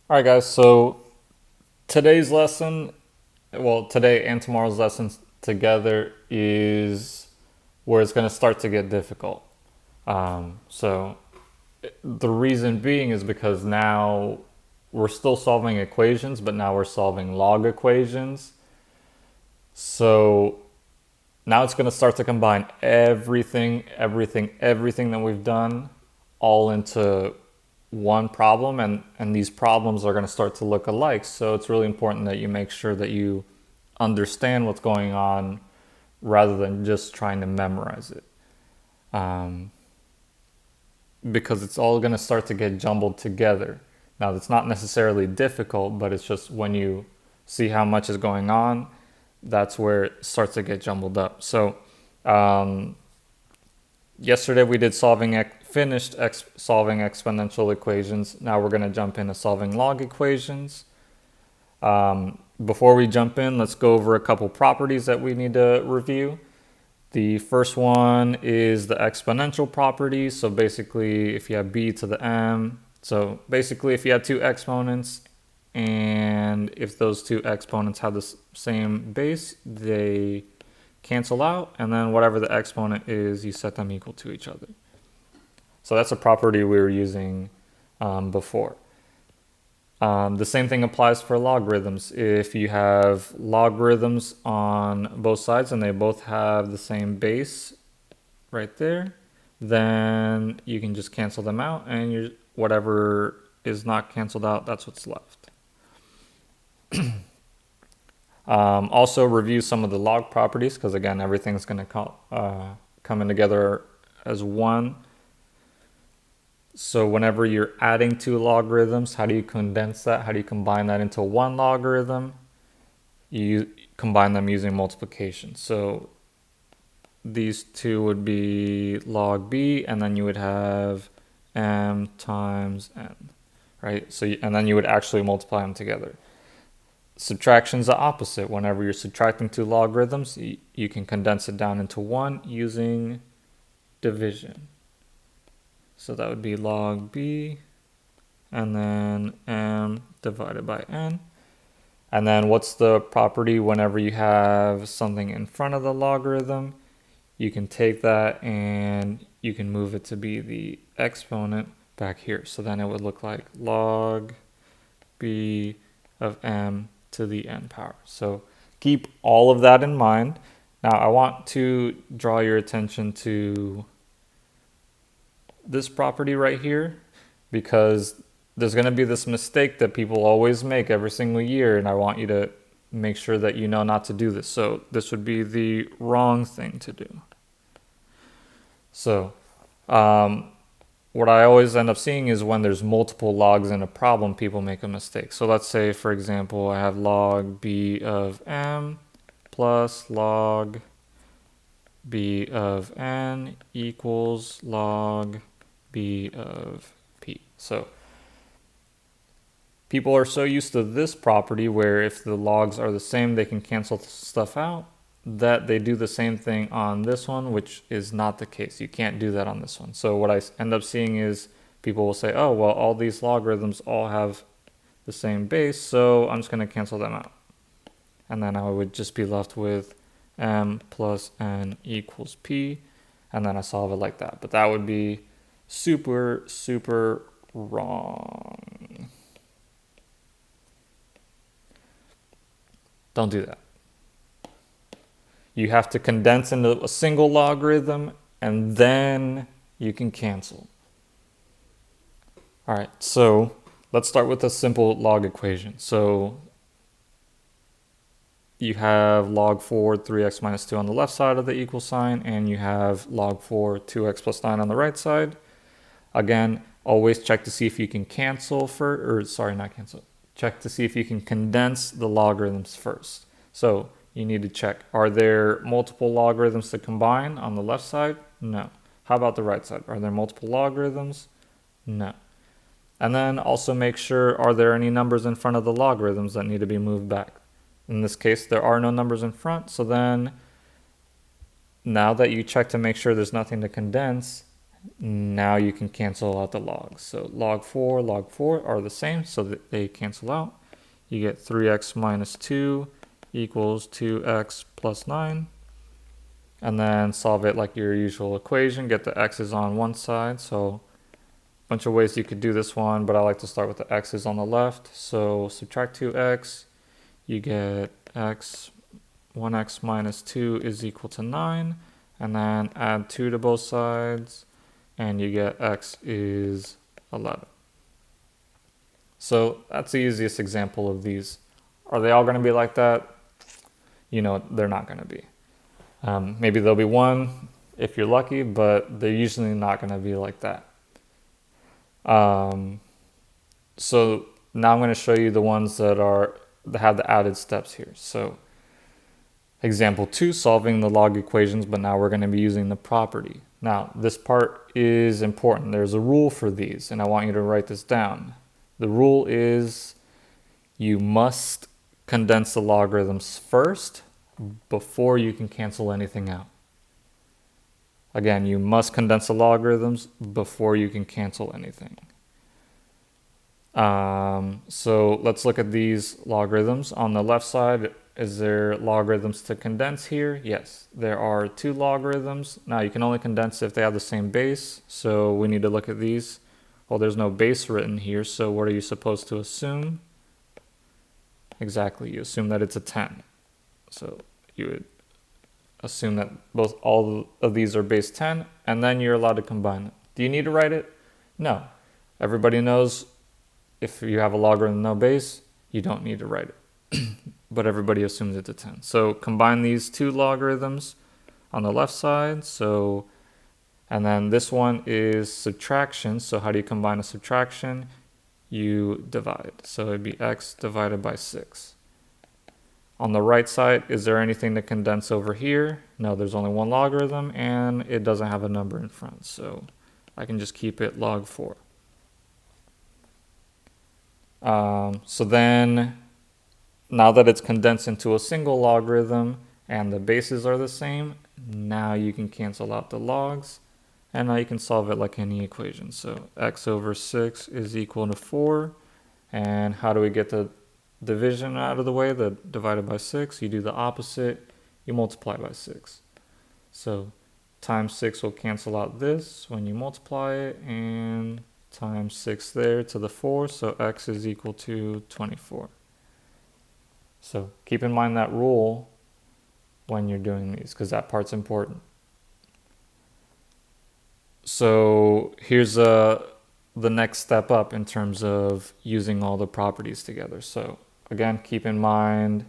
All right, guys. So today's lesson, well, today and tomorrow's lessons together is where it's going to start to get difficult. So the reason being is because now we're still solving equations, but now we're solving log equations. So now it's going to start to combine everything that we've done all into one problem, and these problems are going to start to look alike. So it's really important that you make sure that you understand what's going on rather than just trying to memorize it. Um, because it's all going to start to get jumbled together. Now, it's not necessarily difficult, but it's just when you see how much is going on, that's where it starts to get jumbled up. So, um, yesterday we did finished solving exponential equations. Now we're going to jump into solving log equations. Before we jump in, let's go over a couple properties that we need to review. The first one is the exponential property. So basically, if you have b to the m, so basically if you have two exponents and if those two exponents have the same base, they cancel out, and then whatever the exponent is, you set them equal to each other. So that's a property we were using before. The same thing applies for logarithms. If you have logarithms on both sides and they both have the same base right there, then you can just cancel them out, and whatever is not canceled out, that's what's left. Also review some of the log properties, because again, everything's going to come in together as one. So whenever you're adding two logarithms, how do you condense that? How do you combine that into one logarithm? You combine them using multiplication. So these two would be log b, and then you would have m times n, right? So and then you would actually multiply them together. Subtraction is the opposite. Whenever you're subtracting two logarithms, you can condense it down into one using division. So that would be log b, and then m divided by n. And then what's the property whenever you have something in front of the logarithm? You can take that and you can move it to be the exponent back here. So then it would look like log b of m to the n power. So keep all of that in mind. Now I want to draw your attention to this property right here, because there's going to be this mistake that people always make every single year, and I want you to make sure that you know not to do this. So this would be the wrong thing to do. So what I always end up seeing is when there's multiple logs in a problem, people make a mistake. So let's say, for example, I have log b of m plus log b of n equals log b of p. So people are so used to this property where if the logs are the same, they can cancel stuff out, that they do the same thing on this one, which is not the case. You can't do that on this one. So what I end up seeing is people will say, oh, well, all these logarithms all have the same base, so I'm just going to cancel them out. And then I would just be left with m plus n equals p, and then I solve it like that. But that would be super, super wrong. Don't do that. You have to condense into a single logarithm, and then you can cancel. All right, so let's start with a simple log equation. So you have log 4, 3x minus 2 on the left side of the equal sign, and you have log 4, 2x plus 9 on the right side. Again, always check to see if you can check to see if you can condense the logarithms first. So you need to check, are there multiple logarithms to combine on the left side? No. How about the right side? Are there multiple logarithms? No. And then also make sure, are there any numbers in front of the logarithms that need to be moved back? In this case, there are no numbers in front. So then now that you check to make sure there's nothing to condense, Now you can cancel out the logs. So log 4 are the same, so that they cancel out. You get 3x minus 2 equals 2x plus 9. And then solve it like your usual equation. Get the x's on one side. So a bunch of ways you could do this one, but I like to start with the x's on the left. So subtract 2x, you get x, 1x minus 2 is equal to 9. And then add 2 to both sides, and you get x is 11. So that's the easiest example of these. Are they all going to be like that? You know, they're not going to be. Maybe there'll be one if you're lucky, but they're usually not going to be like that. So now I'm going to show you the ones that have the added steps here. So example 2, solving the log equations, but now we're going to be using the property. Now this part is important. There's a rule for these, and I want you to write this down. The rule is you must condense the logarithms first before you can cancel anything out. Again, you must condense the logarithms before you can cancel anything. So let's look at these logarithms. On the left side, is there logarithms to condense here? Yes, there are 2 logarithms. Now you can only condense if they have the same base, so we need to look at these. Well, there's no base written here, so what are you supposed to assume? Exactly, you assume that it's a 10. So you would assume that all of these are base 10, and then you're allowed to combine them. Do you need to write it? No. Everybody knows if you have a logarithm no base, you don't need to write it. But everybody assumes it's a 10. So combine these 2 logarithms on the left side. And then this one is subtraction. So how do you combine a subtraction? You divide. So it'd be x divided by 6. On the right side, is there anything to condense over here? No, there's only one logarithm, and it doesn't have a number in front. So I can just keep it log 4. So then, now that it's condensed into a single logarithm and the bases are the same, now you can cancel out the logs, and now you can solve it like any equation. So x over 6 is equal to 4. And how do we get the division out of the way, the divided by 6? You do the opposite, you multiply by 6. So times 6 will cancel out this when you multiply it, and times 6 there to the 4, so x is equal to 24. So keep in mind that rule when you're doing these, because that part's important. So here's the next step up in terms of using all the properties together. So again, keep in mind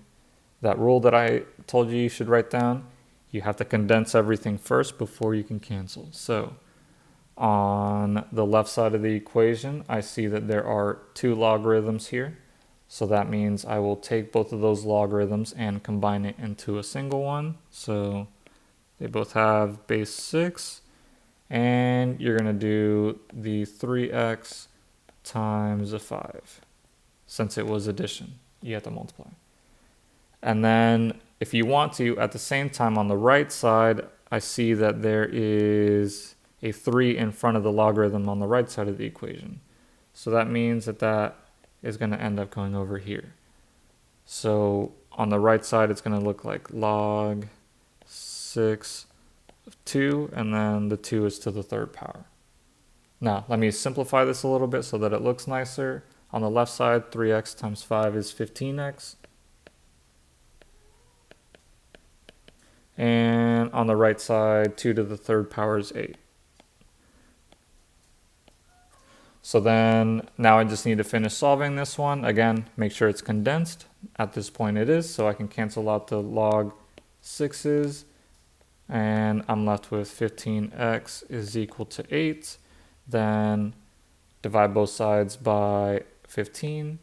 that rule that I told you should write down. You have to condense everything first before you can cancel. So on the left side of the equation, I see that there are 2 logarithms here. So that means I will take both of those logarithms and combine it into a single one. So they both have base 6. And you're going to do the 3x times a 5. Since it was addition, you have to multiply. And then if you want to, at the same time on the right side, I see that there is a 3 in front of the logarithm on the right side of the equation. So that means that is going to end up going over here. So on the right side, it's going to look like log 6 of 2, and then the 2 is to the 3rd power. Now, let me simplify this a little bit so that it looks nicer. On the left side, 3x times 5 is 15x. And on the right side, 2 to the 3rd power is 8. So then now I just need to finish solving this one. Again, make sure it's condensed. At this point it is, so I can cancel out the log 6's. And I'm left with 15x is equal to 8. Then divide both sides by 15.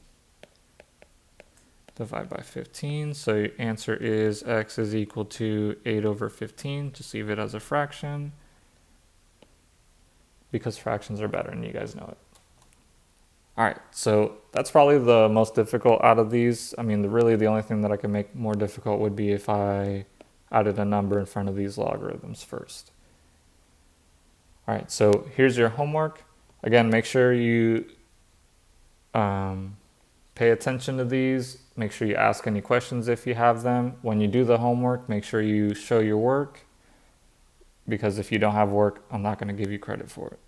Divide by 15. So your answer is x is equal to 8 over 15. Just leave it as a fraction, because fractions are better and you guys know it. All right, so that's probably the most difficult out of these. I mean, really the only thing that I could make more difficult would be if I added a number in front of these logarithms first. All right, so here's your homework. Again, make sure you pay attention to these. Make sure you ask any questions if you have them. When you do the homework, make sure you show your work, because if you don't have work, I'm not going to give you credit for it.